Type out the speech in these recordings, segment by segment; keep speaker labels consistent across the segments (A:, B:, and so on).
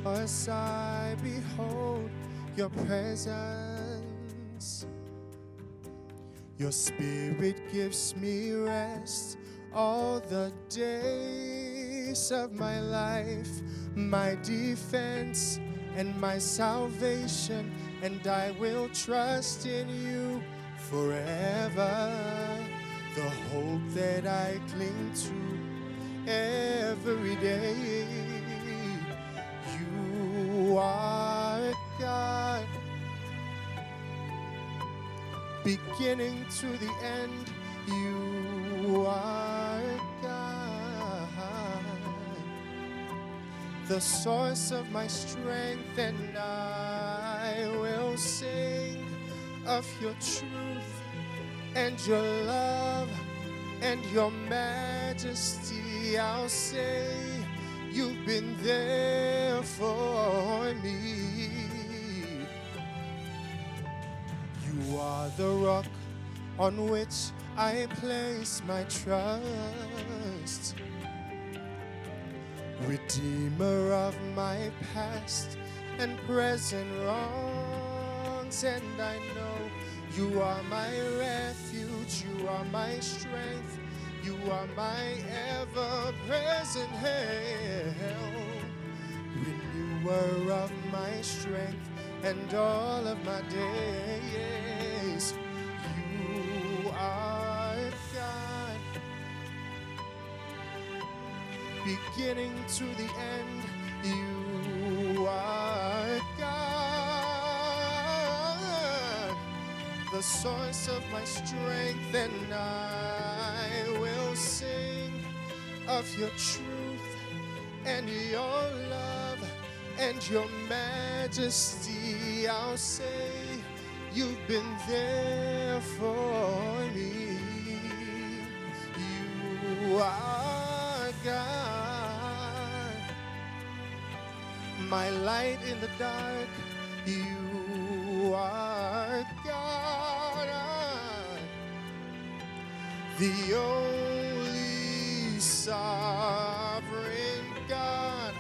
A: As I behold your presence, your spirit gives me rest all the days of my life, my defense and my salvation, and I will trust in you forever. The hope that I cling to every day. You are God, beginning to the end. You are God, the source of my strength, and I will sing of your truth and your love and your majesty. I'll say you've been there for me. You are the rock on which I place my trust, Redeemer of my past and present wrongs. And I know you are my refuge, you are my strength, you are my ever-present help, renewer of my strength and all of my days. You are God, beginning to the end. You are God, the source of my strength, and I will sing of your truth and your love and your majesty. I'll say you've been there for me. You are God, my light in the dark. You are God, the only sovereign God,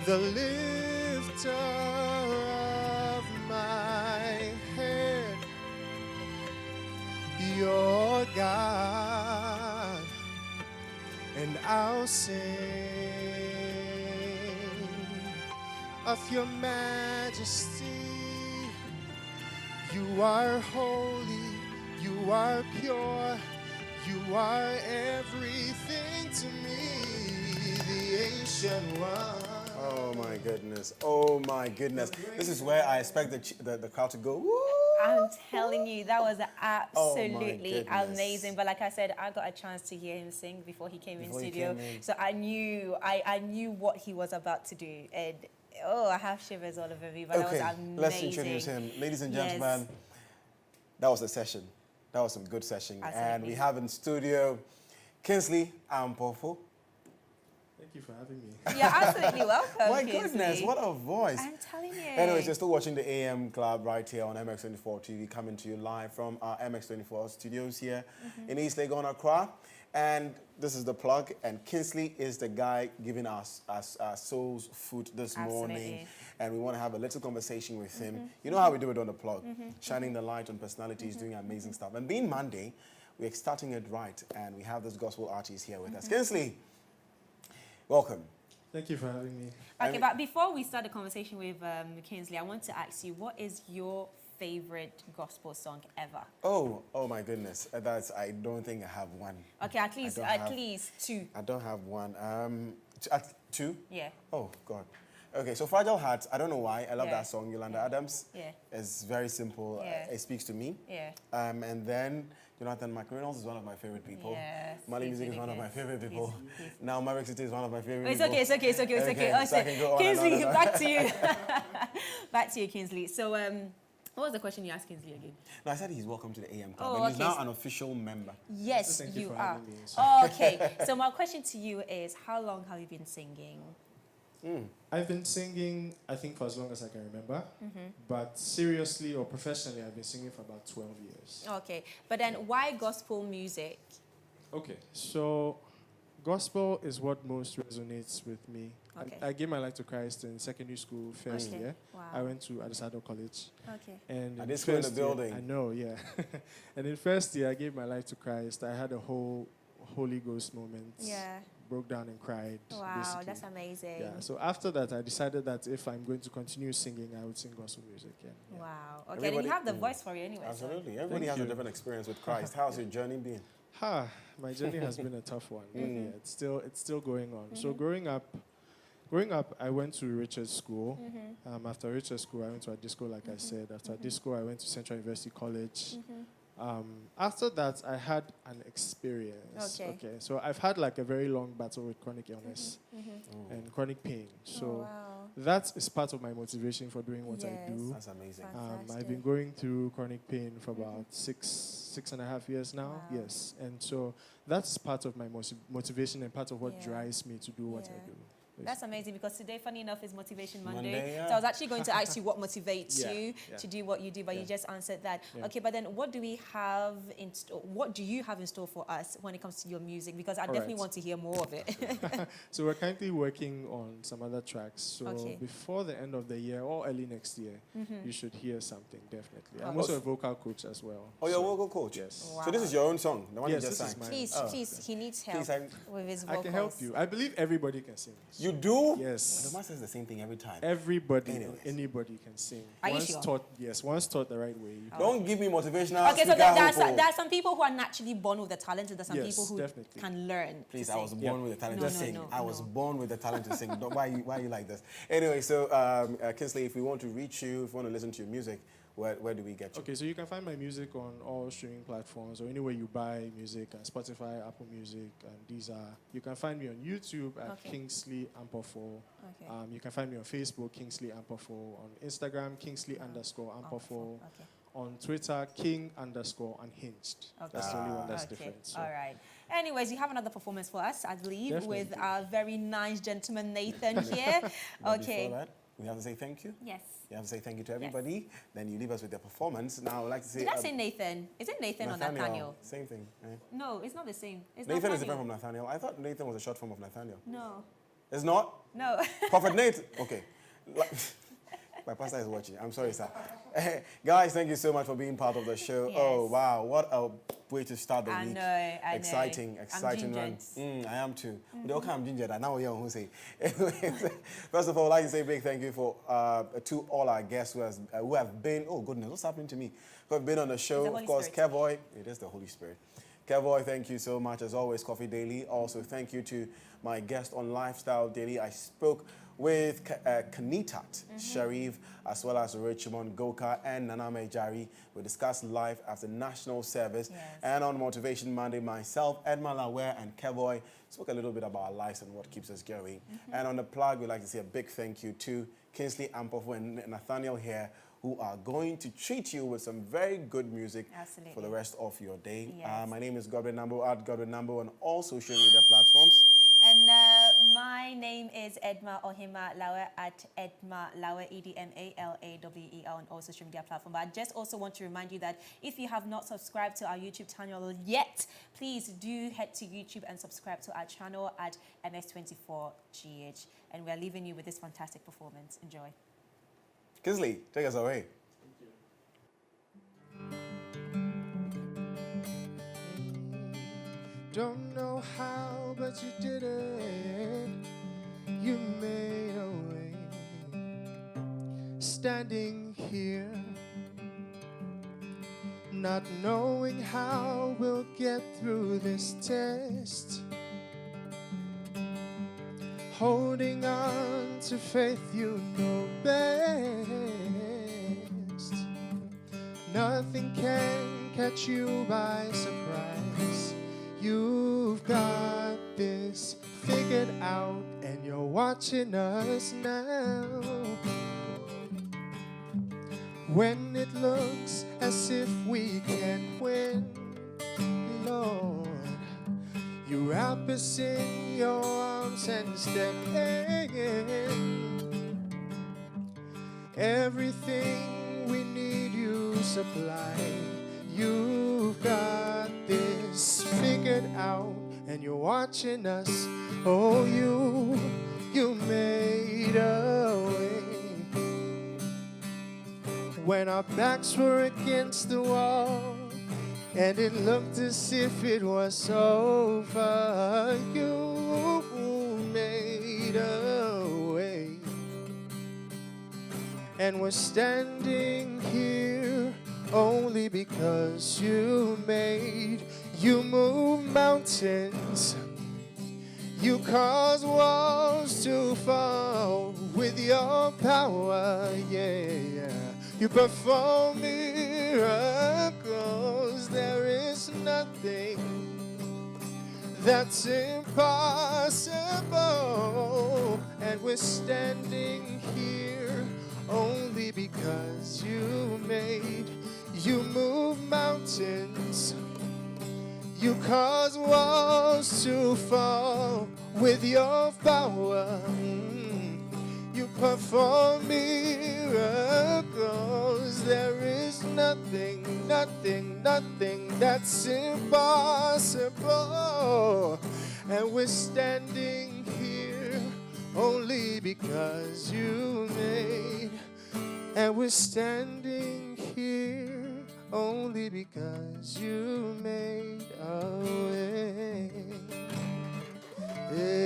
A: the lifter of my head. You're God, and I'll sing of your majesty. You are holy, you are pure, you are everything to me, the ancient one.
B: Oh my goodness. Oh my goodness. This is where I expect the crowd to go, woo!
C: I'm telling you, that was
B: Oh my
C: absolutely
B: goodness.
C: amazing. But like I said, I got a chance to hear him sing before he came in
B: Before he
C: studio.
B: came in.
C: So I knew what he was about to do. And oh, I have shivers all over me, but that was amazing.
B: Let's introduce him. Ladies and
C: Yes.
B: gentlemen, that was a session. That was some good session.
C: Absolutely.
B: And we have in studio Kingsley Ampoful.
A: Thank you for having me.
C: You're absolutely welcome,
B: My
C: Kingsley.
B: goodness, what a voice.
C: I'm telling you.
B: Anyways, you're still watching the AM Club right here on MX24 TV, coming to you live from our MX24 studios here in East Legon, Accra. And this is the plug, and Kingsley is the guy giving us our soul's food this morning.
C: Absolutely.
B: And we want to have a little conversation with him. You know how we do it on the plug, shining the light on personalities, doing amazing stuff. And being Monday, we're starting it right, and we have this gospel artist here with us. Kingsley, welcome.
A: Thank you for having me.
C: Okay, but before we start the conversation with Kingsley, I want to ask you, what is your favorite gospel song ever?
B: Oh my goodness. I don't think I have one.
C: Okay, at least two.
B: I don't have one. Two?
C: Yeah.
B: Oh, God. Okay, so Fragile Heart, I don't know why. I love
C: Yeah.
B: that song, Yolanda Adams.
C: Yeah.
B: It's very simple.
C: Yeah.
B: It speaks to me.
C: Yeah.
B: And then Jonathan McReynolds is one of my favorite people.
C: Yes,
B: Mali
C: he's
B: Music is
C: really
B: one of
C: good.
B: my favorite people.
C: He's-
B: Now Maverick City is one of my favorite
C: It's
B: people.
C: okay. So I can go on
B: Kingsley,
C: and on. Back to you. Back to you, Kingsley. So, what was the question you asked Kingsley again?
B: No, I said he's welcome to the AM Club.
C: Oh,
B: and he's
C: okay.
B: now an official member.
C: Yes,
A: Thank you
C: you
A: for
C: are.
A: having me.
C: Okay. So my question to you is, how long have you been singing?
A: I've been singing, I think, for as long as I can remember. But seriously or professionally, I've been singing for about 12 years.
C: Okay. But then why gospel music?
A: Okay, so Gospel is what most resonates with me.
C: Okay.
A: I gave my life to Christ in secondary school first
C: Okay.
A: year.
C: Wow.
A: I went to Adesado College.
C: Okay.
A: And
B: At
A: in
B: this school in the
A: first year-
B: building.
A: I know, yeah. And in first year, I gave my life to Christ. I had a whole Holy Ghost moment.
C: Yeah.
A: Broke down and cried.
C: Wow,
A: basically.
C: that's amazing.
A: Yeah. So after that, I decided that if I'm going to continue singing, I would sing gospel music. Yeah.
C: Wow. Okay,
B: Everybody-
C: then you have the voice for it anyway. so-
B: Absolutely. Everybody
A: Thank
B: has
A: you.
B: a different experience with Christ. How's your journey been?
A: My journey has been a tough one.
C: Mm-hmm.
A: Yeah, it's still going on. So growing up, I went to Richards School.
C: Mm-hmm.
A: After Richards School, I went to a disco, like I said. After disco, I went to Central University College. After that, I had an experience.
C: Okay.
A: So I've had like a very long battle with chronic illness and chronic pain. So
C: Oh, wow.
A: that is part of my motivation for doing what I
C: Yes.
A: do.
B: That's amazing.
A: I've
C: Fantastic.
A: been going through chronic pain for about 6.5 years now.
C: Wow.
A: Yes, and so that's part of my motivation and part of what
C: Yeah.
A: drives me to do what I
C: Yeah.
A: do.
C: That's amazing because today, funny enough, is Motivation Monday.
B: Monday, yeah.
C: So I was actually going to ask you what motivates
A: Yeah,
C: you
A: yeah.
C: to do what you do, but you
A: Yeah.
C: just answered that.
A: Yeah.
C: Okay, but then what do we have in store? What do you have in store for us when it comes to your music? Because I
A: All
C: definitely
A: right.
C: want to hear more of it.
A: So we're currently working on some other tracks. So
C: Okay.
A: before the end of the year or early next year, you should hear something definitely. I'm
C: Oh.
A: also a vocal coach as well.
B: Oh, you're a
A: so
B: vocal coach?
A: Yes.
C: Wow.
B: So this is your own song, the one
A: Yes,
B: you just
A: this is
B: sang?
A: mine.
C: Please,
B: Oh.
C: please, he needs help
B: Please, I-
C: with his
A: I
C: vocals.
A: can help you. I believe everybody can sing.
B: You do?
A: Yes.
B: The man says the same thing every time.
A: Everybody,
B: Anyways.
A: anybody can sing.
C: Are you
A: once
C: sure?
A: taught, yes, once taught the right way. You can.
B: Don't give me motivational
C: Okay, so
B: speaker hope.
C: there are some people who are naturally born with the talent, and there are some
A: Yes,
C: people who
A: definitely.
C: can learn.
B: Please,
C: to
B: I was
C: sing.
B: born with the talent
C: No,
B: to
C: no,
B: sing.
C: no,
B: I was
C: no.
B: born with the talent to sing. Why are you like this? Anyway, so Kingsley, if we want to reach you, if we want to listen to your music, where do we get you?
A: Okay, so you can find my music on all streaming platforms or anywhere you buy music, Spotify, Apple Music, and Deezer. You can find me on YouTube at
C: Okay.
A: Kingsley Ampoful.
C: Okay.
A: You can find me on Facebook, Kingsley Ampoful. On Instagram, Kingsley_Ampoful.
C: Okay.
A: On Twitter, King_Unhinged.
C: Okay.
A: That's the only one that's
C: Okay.
A: different. So.
C: All right. Anyways, you have another performance for us, I believe,
A: Definitely.
C: with our very nice gentleman Nathan here.
B: But
C: Okay.
B: Before that, we have to say thank you.
C: Yes.
B: You have to say thank you to everybody. Then you leave us with the performance. Now, I would like to say...
C: Did I say Nathan? Is it Nathan or Nathaniel?
B: Same thing. Eh?
C: No, it's not the same. It's
B: Nathan is
C: Nathaniel.
B: different from Nathaniel. I thought Nathan was a short form of Nathaniel.
C: No.
B: It's not?
C: No.
B: Prophet Nate? Okay. My pastor is watching. I'm sorry, sir. Guys, thank you so much for being part of the show.
C: Yes.
B: Oh, wow. What a way to start the
C: I
B: week.
C: know, I know.
B: Exciting
C: I'm
B: run.
C: gingered.
B: I am too. But they all come gingered. I know who say. Anyways, first of all, I'd like to say a big thank you to all our guests who have been, oh goodness, what's happening to me? Who have been on the show.
C: The
B: Of
C: Holy
B: course,
C: Spirit.
B: Kevoy. It is the Holy Spirit. Kevoy, thank you so much. As always, Coffee Daily. Also, thank you to my guest on Lifestyle Daily. I spoke with Kanitat Sharif, as well as Richmond Goka and Naname Jari. We discussed life after national service.
C: Yes.
B: And on Motivation Monday, myself, Edma Lawer, and Kevoy spoke a little bit about our lives and what keeps us going. And on the plug, we'd like to say a big thank you to Kingsley Ampoful and Nathaniel here, who are going to treat you with some very good music
C: Absolutely.
B: for the rest of your day.
C: Yes.
B: My name is Godwin Nambo, at Godwin Nambo on all social media platforms.
C: And my name is Edma Ohima Lawe at Edma Lawe, EDMALAWER on all social media platforms. But I just also want to remind you that if you have not subscribed to our YouTube channel yet, please do head to YouTube and subscribe to our channel at MS24GH. And we are leaving you with this fantastic performance. Enjoy.
B: Kingsley, take us away.
A: Don't know how, but you did it. You made a way. Standing here, not knowing how we'll get through this test. Holding on to faith you know best. Nothing can catch you by surprise. You've got this figured out, and you're watching us now. When it looks as if we can't win, Lord, you wrap us in your arms and step in. Everything we need you supply. You've got this figured out, and you're watching us. Oh, you made a way. When our backs were against the wall, and it looked as if it was over, you made a way. And we're standing here only because you move mountains. You cause walls to fall with your power, yeah. You perform miracles. There is nothing that's impossible. And we're standing here only because you move mountains. You cause walls to fall with your power. You perform miracles. There is nothing that's impossible. And we're standing here only because you made. And we're standing here only because you made a way. Yeah.